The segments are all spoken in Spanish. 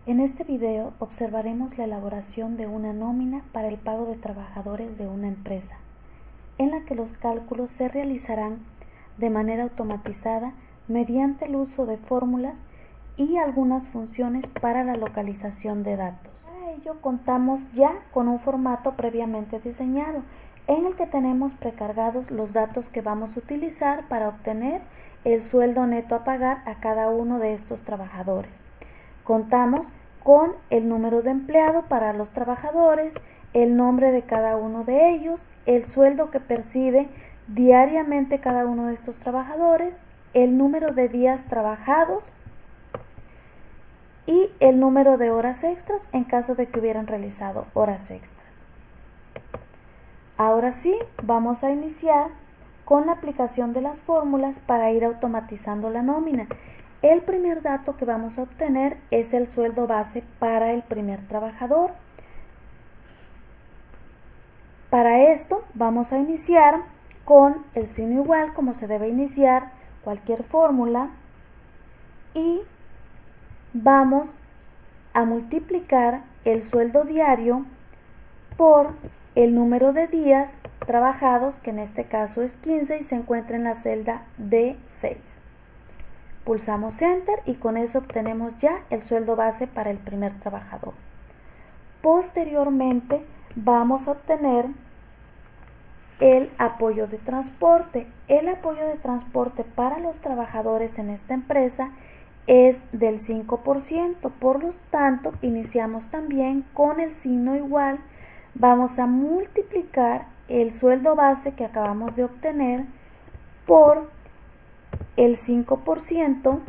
En este video observaremos la elaboración de una nómina para el pago de trabajadores de una empresa, en la que los cálculos se realizarán de manera automatizada mediante el uso de fórmulas y algunas funciones para la localización de datos. Para ello contamos ya con un formato previamente diseñado, en el que tenemos precargados los datos que vamos a utilizar para obtener el sueldo neto a pagar a cada uno de estos trabajadores. Contamos con el número de empleado para los trabajadores, el nombre de cada uno de ellos, el sueldo que percibe diariamente cada uno de estos trabajadores, el número de días trabajados y el número de horas extras en caso de que hubieran realizado horas extras. Ahora sí, vamos a iniciar con la aplicación de las fórmulas para ir automatizando la nómina. El primer dato que vamos a obtener es el sueldo base para el primer trabajador. Para esto vamos a iniciar con el signo igual, como se debe iniciar cualquier fórmula, y vamos a multiplicar el sueldo diario por el número de días trabajados, que en este caso es 15 y se encuentra en la celda D6. Pulsamos Enter y con eso obtenemos ya el sueldo base para el primer trabajador. Posteriormente vamos a obtener el apoyo de transporte. El apoyo de transporte para los trabajadores en esta empresa es del 5%, por lo tanto iniciamos también con el signo igual. Vamos a multiplicar el sueldo base que acabamos de obtener por el 5%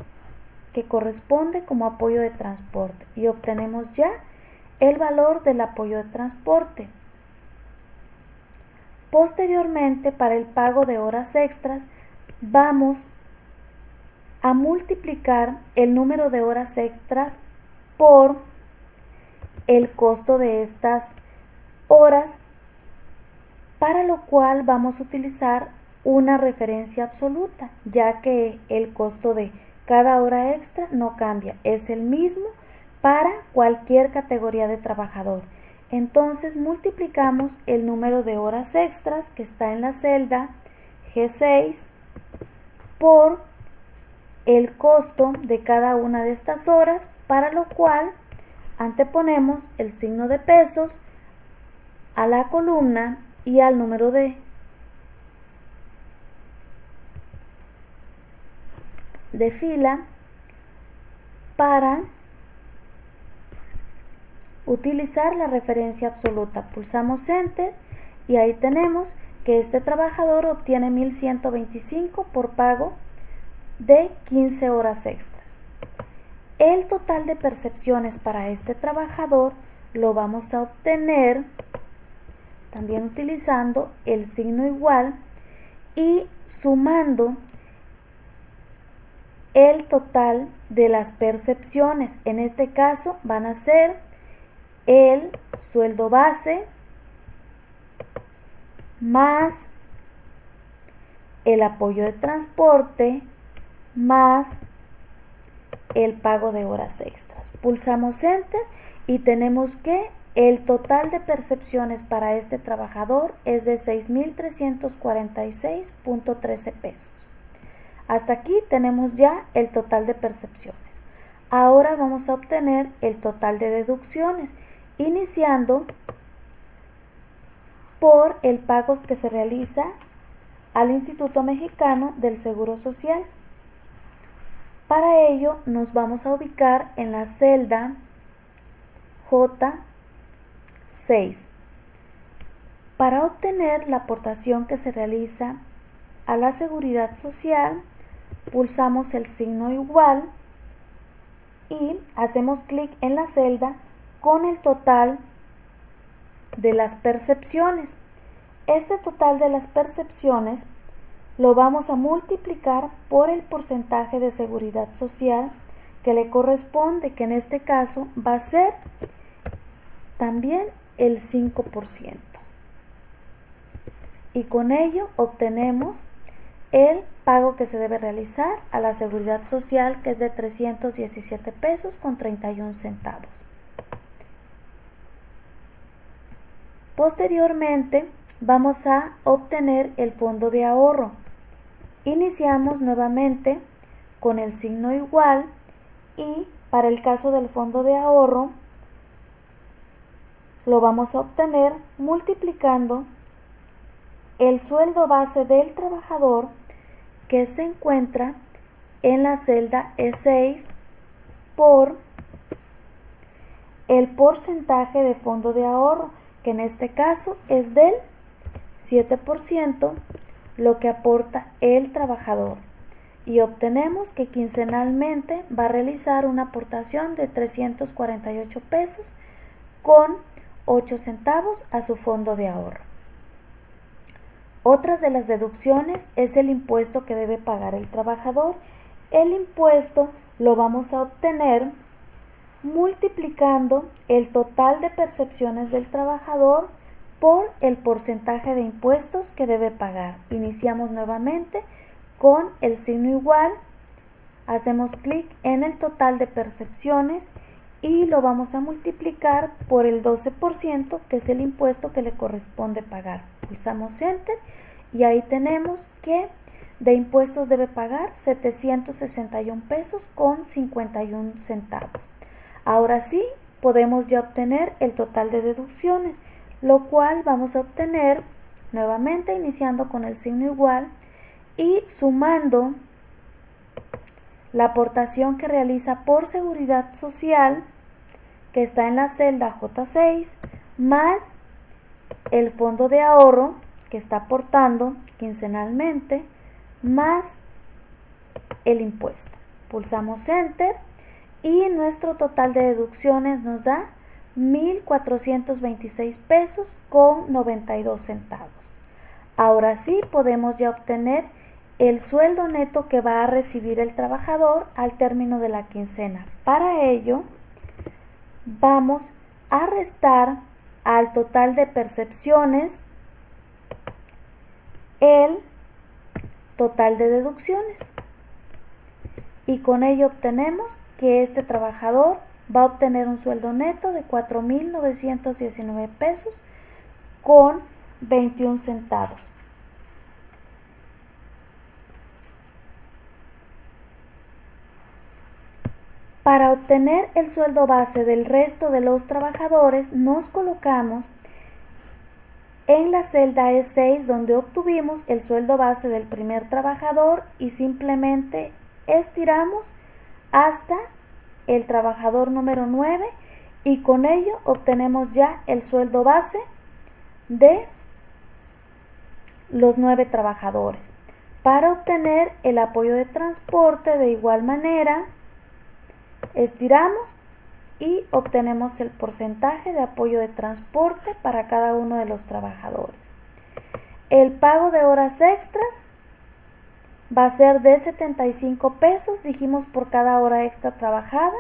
que corresponde como apoyo de transporte y obtenemos ya el valor del apoyo de transporte. Posteriormente, para el pago de horas extras, vamos a multiplicar el número de horas extras por el costo de estas horas, para lo cual vamos a utilizar una referencia absoluta, ya que el costo de cada hora extra no cambia, es el mismo para cualquier categoría de trabajador. Entonces multiplicamos el número de horas extras que está en la celda G6 por el costo de cada una de estas horas, para lo cual anteponemos el signo de pesos a la columna y al número de fila para utilizar la referencia absoluta. Pulsamos Enter y ahí tenemos que este trabajador obtiene 1.125 por pago de 15 horas extras. El total de percepciones para este trabajador lo vamos a obtener también utilizando el signo igual y sumando el total de las percepciones. En este caso van a ser el sueldo base más el apoyo de transporte más el pago de horas extras. Pulsamos Enter y tenemos que el total de percepciones para este trabajador es de 6.346.13 pesos. Hasta aquí tenemos ya el total de percepciones. Ahora vamos a obtener el total de deducciones, iniciando por el pago que se realiza al Instituto Mexicano del Seguro Social. Para ello nos vamos a ubicar en la celda J6. Para obtener la aportación que se realiza a la Seguridad Social, pulsamos el signo igual y hacemos clic en la celda con el total de las percepciones. Este total de las percepciones lo vamos a multiplicar por el porcentaje de seguridad social que le corresponde, que en este caso va a ser también el 5%. Y con ello obtenemos el pago que se debe realizar a la Seguridad Social, que es de 317 pesos con 31 centavos. Posteriormente, vamos a obtener el fondo de ahorro. Iniciamos nuevamente con el signo igual y para el caso del fondo de ahorro lo vamos a obtener multiplicando el sueldo base del trabajador que se encuentra en la celda E6 por el porcentaje de fondo de ahorro, que en este caso es del 7%, lo que aporta el trabajador. Y obtenemos que quincenalmente va a realizar una aportación de 348 pesos con 8 centavos a su fondo de ahorro. Otras de las deducciones es el impuesto que debe pagar el trabajador. El impuesto lo vamos a obtener multiplicando el total de percepciones del trabajador por el porcentaje de impuestos que debe pagar. Iniciamos nuevamente con el signo igual, hacemos clic en el total de percepciones y lo vamos a multiplicar por el 12%, que es el impuesto que le corresponde pagar. Pulsamos Enter y ahí tenemos que de impuestos debe pagar 761 pesos con 51 centavos. Ahora sí, podemos ya obtener el total de deducciones, lo cual vamos a obtener nuevamente iniciando con el signo igual y sumando la aportación que realiza por Seguridad Social, que está en la celda J6, más el fondo de ahorro que está aportando quincenalmente, más el impuesto. Pulsamos Enter y nuestro total de deducciones nos da 1,426 pesos con 92 centavos. Ahora sí podemos ya obtener el sueldo neto que va a recibir el trabajador al término de la quincena. Para ello, vamos a restar al total de percepciones el total de deducciones. Y con ello obtenemos que este trabajador va a obtener un sueldo neto de 4,919 pesos con 21 centavos. Para obtener el sueldo base del resto de los trabajadores, nos colocamos en la celda E6 donde obtuvimos el sueldo base del primer trabajador y simplemente estiramos hasta el trabajador número 9 y con ello obtenemos ya el sueldo base de los 9 trabajadores. Para obtener el apoyo de transporte, de igual manera, estiramos y obtenemos el porcentaje de apoyo de transporte para cada uno de los trabajadores. El pago de horas extras va a ser de 75 pesos, dijimos, por cada hora extra trabajada,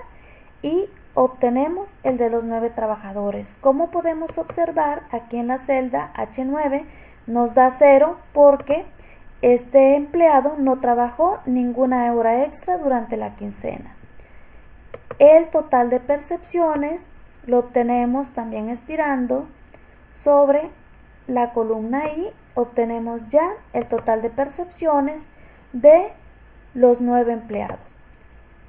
y obtenemos el de los 9 trabajadores. Como podemos observar, aquí en la celda H9 nos da 0 porque este empleado no trabajó ninguna hora extra durante la quincena. El total de percepciones lo obtenemos también estirando sobre la columna I, obtenemos ya el total de percepciones de los 9 empleados.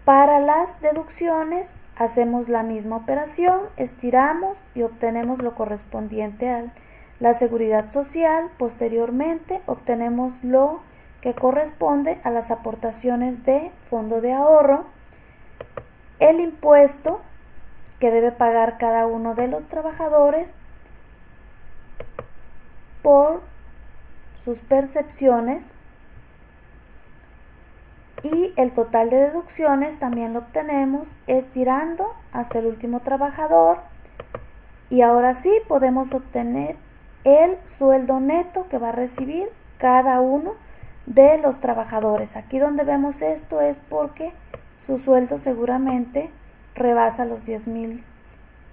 Para las deducciones hacemos la misma operación, estiramos y obtenemos lo correspondiente a la Seguridad Social. Posteriormente obtenemos lo que corresponde a las aportaciones de fondo de ahorro, el impuesto que debe pagar cada uno de los trabajadores por sus percepciones, y el total de deducciones también lo obtenemos estirando hasta el último trabajador. Y ahora sí podemos obtener el sueldo neto que va a recibir cada uno de los trabajadores. Aquí donde vemos esto es porque su sueldo seguramente rebasa los 10,000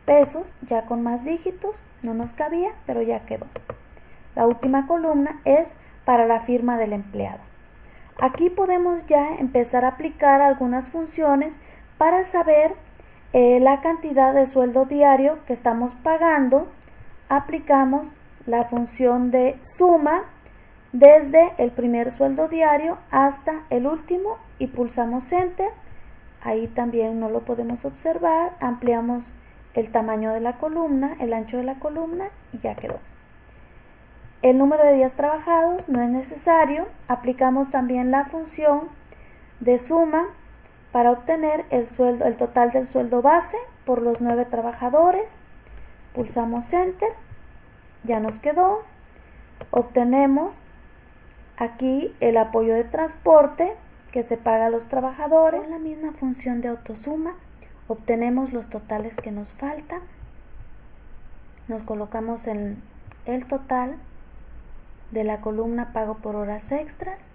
pesos, ya con más dígitos, no nos cabía, pero ya quedó. La última columna es para la firma del empleado. Aquí podemos ya empezar a aplicar algunas funciones para saber la cantidad de sueldo diario que estamos pagando. Aplicamos la función de suma desde el primer sueldo diario hasta el último y pulsamos Enter. Ahí también no lo podemos observar. Ampliamos el tamaño de la columna, el ancho de la columna y ya quedó. El número de días trabajados no es necesario. Aplicamos también la función de suma para obtener el total del sueldo base por los 9 trabajadores. Pulsamos Enter. Ya nos quedó. Obtenemos aquí el apoyo de transporte que se paga a los trabajadores. Con la misma función de autosuma obtenemos los totales que nos faltan. Nos colocamos en el total de la columna pago por horas extras.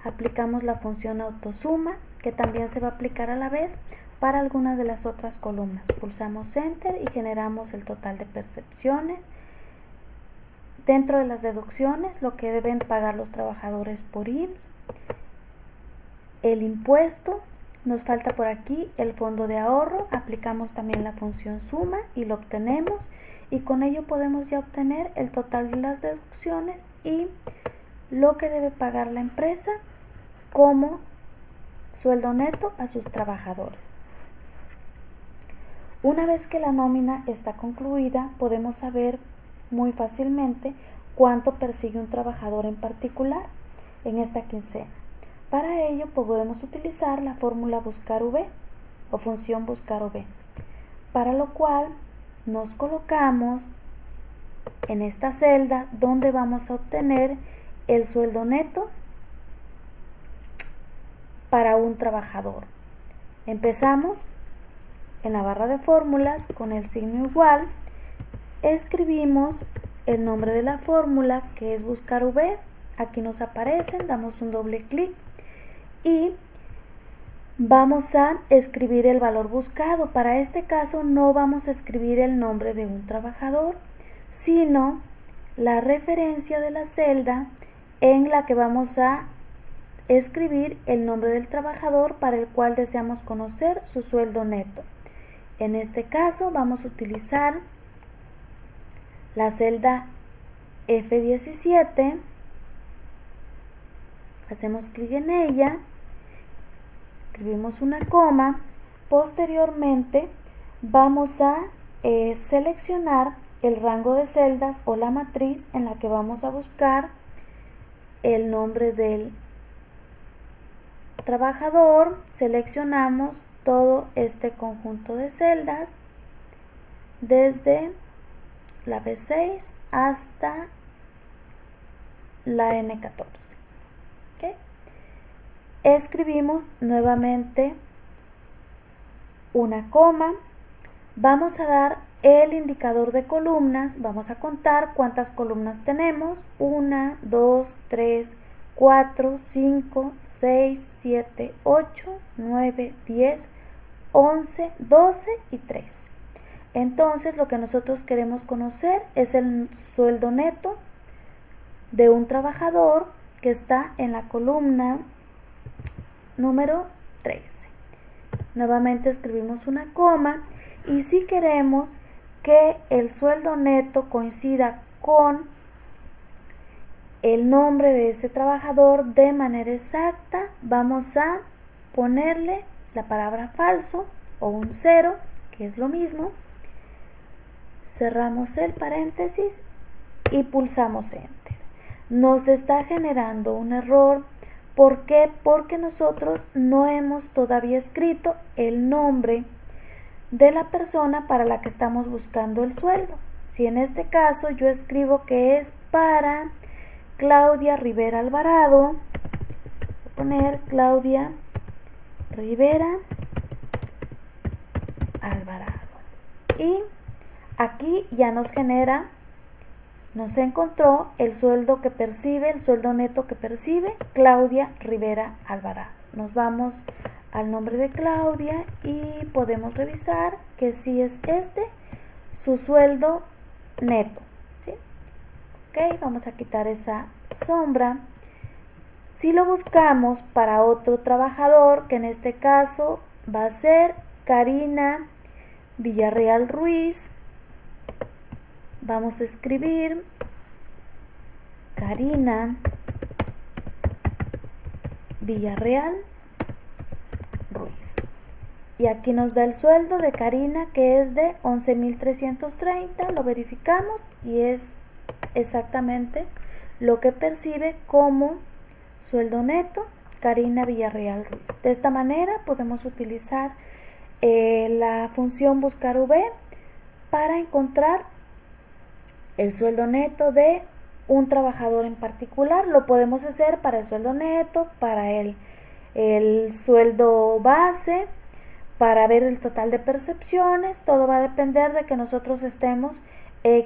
Aplicamos la función autosuma que también se va a aplicar a la vez para algunas de las otras columnas. Pulsamos Enter y generamos el total de percepciones. Dentro de las deducciones, lo que deben pagar los trabajadores por IMSS, el impuesto, nos falta por aquí el fondo de ahorro. Aplicamos también la función suma y lo obtenemos, y con ello podemos ya obtener el total de las deducciones y lo que debe pagar la empresa como sueldo neto a sus trabajadores. Una vez que la nómina está concluida, podemos saber muy fácilmente cuánto persigue un trabajador en particular en esta quincena. Para ello podemos utilizar la fórmula buscar V o función buscar V, para lo cual nos colocamos en esta celda donde vamos a obtener el sueldo neto para un trabajador. Empezamos en la barra de fórmulas con el signo igual. Escribimos el nombre de la fórmula, que es buscar V. Aquí nos aparecen, damos un doble clic y vamos a escribir el valor buscado. Para este caso no vamos a escribir el nombre de un trabajador, sino la referencia de la celda en la que vamos a escribir el nombre del trabajador para el cual deseamos conocer su sueldo neto. En este caso vamos a utilizar la celda F17, hacemos clic en ella, escribimos una coma, posteriormente vamos a seleccionar el rango de celdas o la matriz en la que vamos a buscar el nombre del trabajador. Seleccionamos todo este conjunto de celdas desde la B6 hasta la N14. ¿Okay? Escribimos nuevamente una coma. Vamos a dar el indicador de columnas. Vamos a contar cuántas columnas tenemos. 1, 2, 3, 4, 5, 6, 7, 8, 9, 10, 11, 12 y 13. Entonces lo que nosotros queremos conocer es el sueldo neto de un trabajador que está en la columna número 13. Nuevamente escribimos una coma, y si queremos que el sueldo neto coincida con el nombre de ese trabajador de manera exacta, vamos a ponerle la palabra falso o un 0, que es lo mismo. Cerramos el paréntesis y pulsamos Enter. Nos está generando un error. ¿Por qué? Porque nosotros no hemos todavía escrito el nombre de la persona para la que estamos buscando el sueldo. Si en este caso yo escribo que es para Claudia Rivera Alvarado, voy a poner Claudia Rivera Alvarado, y aquí ya nos genera, nos encontró el sueldo que percibe, el sueldo neto que percibe Claudia Rivera Alvarado. Nos vamos al nombre de Claudia y podemos revisar que sí es su sueldo neto, ¿sí? Ok, vamos a quitar esa sombra. Si lo buscamos para otro trabajador, que en este caso va a ser Karina Villarreal Ruiz, vamos a escribir Karina Villarreal Ruiz. Y aquí nos da el sueldo de Karina, que es de 11.330, lo verificamos y es exactamente lo que percibe como sueldo neto Karina Villarreal Ruiz. De esta manera podemos utilizar la función buscar V para encontrar el sueldo neto de un trabajador en particular. Lo podemos hacer para el sueldo neto, para el sueldo base, para ver el total de percepciones. Todo va a depender de que nosotros estemos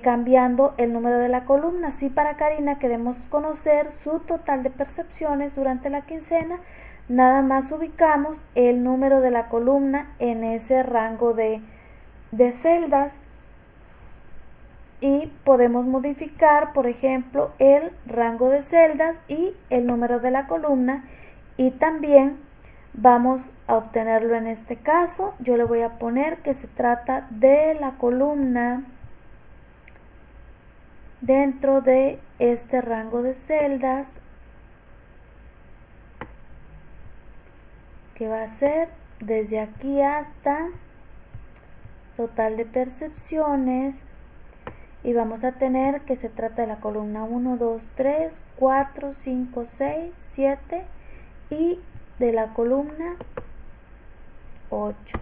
cambiando el número de la columna. Si para Karina queremos conocer su total de percepciones durante la quincena, nada más ubicamos el número de la columna en ese rango de celdas y podemos modificar, por ejemplo, el rango de celdas y el número de la columna, y también vamos a obtenerlo. En este caso yo le voy a poner que se trata de la columna dentro de este rango de celdas, que va a ser desde aquí hasta total de percepciones, y vamos a tener que se trata de la columna 1, 2, 3, 4, 5, 6, 7 y de la columna 8.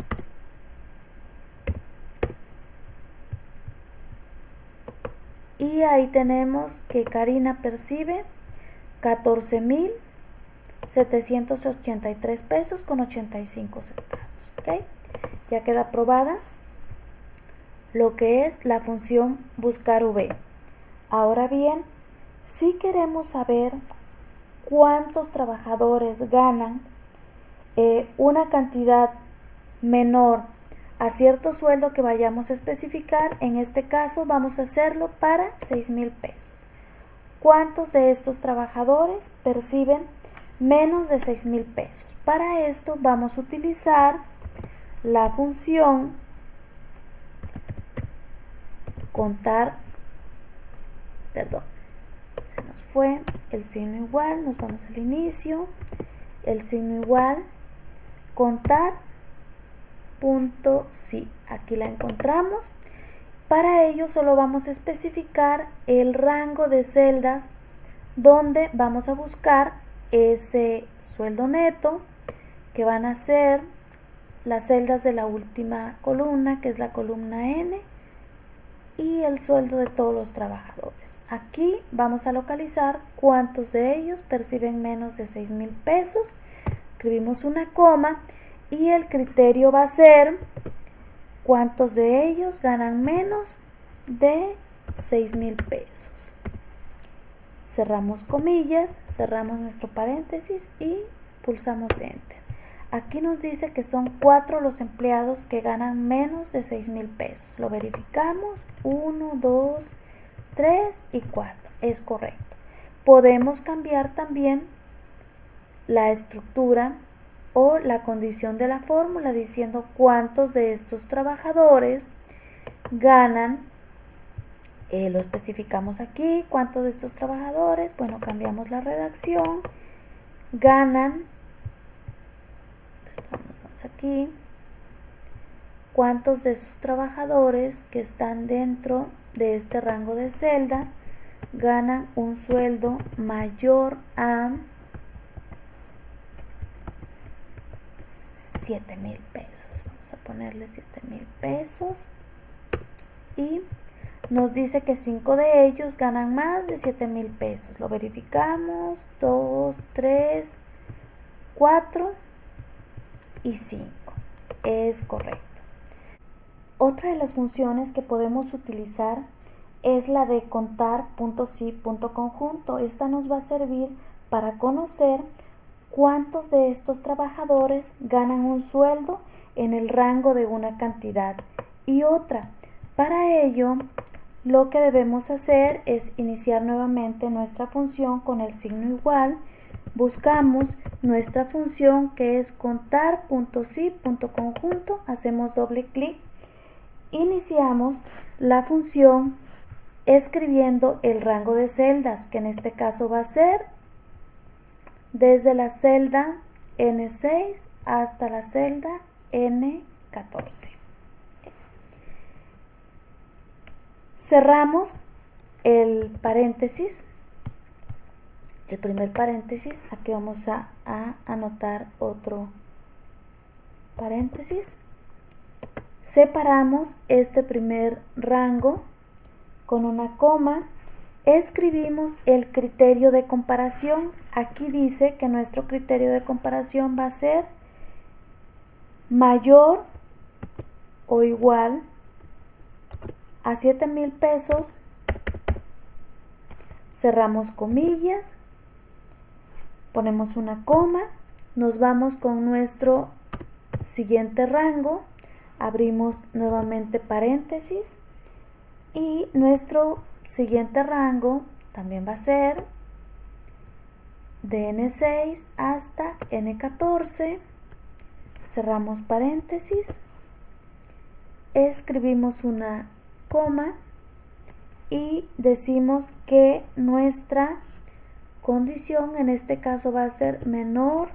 Y ahí tenemos que Karina percibe 14.783 pesos con 85 centavos. ¿Okay? Ya queda aprobada lo que es la función buscar V. Ahora bien, si queremos saber cuántos trabajadores ganan una cantidad menor a cierto sueldo que vayamos a especificar, en este caso vamos a hacerlo para 6.000 pesos. ¿Cuántos de estos trabajadores perciben menos de 6.000 pesos? Para esto vamos a utilizar la función se nos fue el signo igual, nos vamos al inicio, el signo igual, contar punto sí, aquí la encontramos. Para ello solo vamos a especificar el rango de celdas donde vamos a buscar ese sueldo neto, que van a ser las celdas de la última columna, que es la columna N, y el sueldo de todos los trabajadores. Aquí vamos a localizar cuántos de ellos perciben menos de 6.000 pesos. Escribimos una coma y el criterio va a ser cuántos de ellos ganan menos de 6.000 pesos. Cerramos comillas, cerramos nuestro paréntesis y pulsamos Enter. Aquí nos dice que son 4 los empleados que ganan menos de 6.000 pesos. Lo verificamos. 1, 2, 3 y 4. Es correcto. Podemos cambiar también la estructura o la condición de la fórmula diciendo cuántos de estos trabajadores ganan. Lo especificamos aquí. ¿Cuántos de estos trabajadores? Bueno, cambiamos la redacción. Ganan. Aquí, cuántos de estos trabajadores que están dentro de este rango de celda ganan un sueldo mayor a 7.000 pesos. Vamos a ponerle 7.000 pesos y nos dice que 5 de ellos ganan más de 7.000 pesos. Lo verificamos. 2, 3, 4 y 5. Es correcto. Otra de las funciones que podemos utilizar es la de contar punto sí, punto conjunto. Esta nos va a servir para conocer cuántos de estos trabajadores ganan un sueldo en el rango de una cantidad y otra. Para ello, lo que debemos hacer es iniciar nuevamente nuestra función con el signo igual. buscamos nuestra función que es contar.si.conjunto, hacemos doble clic, iniciamos la función escribiendo el rango de celdas, que en este caso va a ser desde la celda N6 hasta la celda N14. Cerramos el paréntesis, el primer paréntesis. Aquí vamos a anotar otro paréntesis. Separamos este primer rango con una coma. Escribimos el criterio de comparación. Aquí dice que nuestro criterio de comparación va a ser mayor o igual a 7,000 pesos. Cerramos comillas, ponemos una coma, nos vamos con nuestro siguiente rango, abrimos nuevamente paréntesis y nuestro siguiente rango también va a ser de N6 hasta N14. Cerramos paréntesis, escribimos una coma y decimos que nuestra condición en este caso va a ser menor,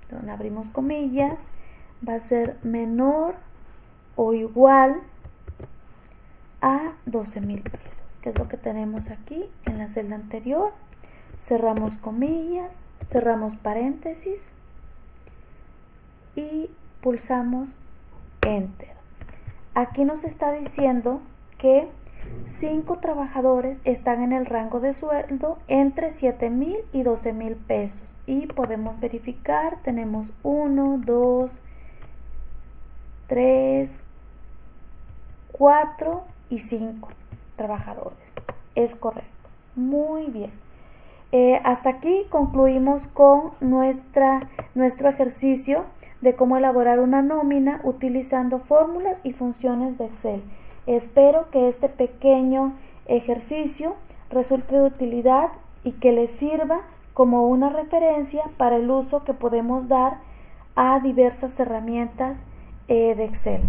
donde abrimos comillas, va a ser menor o igual a 12,000 pesos, que es lo que tenemos aquí en la celda anterior. Cerramos comillas, cerramos paréntesis y pulsamos Enter. Aquí nos está diciendo que 5 trabajadores están en el rango de sueldo entre 7,000 y 12,000 pesos y podemos verificar, tenemos 1, 2, 3, 4 y 5 trabajadores. Es correcto. Muy bien. Hasta aquí concluimos con nuestro ejercicio de cómo elaborar una nómina utilizando fórmulas y funciones de Excel. Espero que este pequeño ejercicio resulte de utilidad y que les sirva como una referencia para el uso que podemos dar a diversas herramientas de Excel.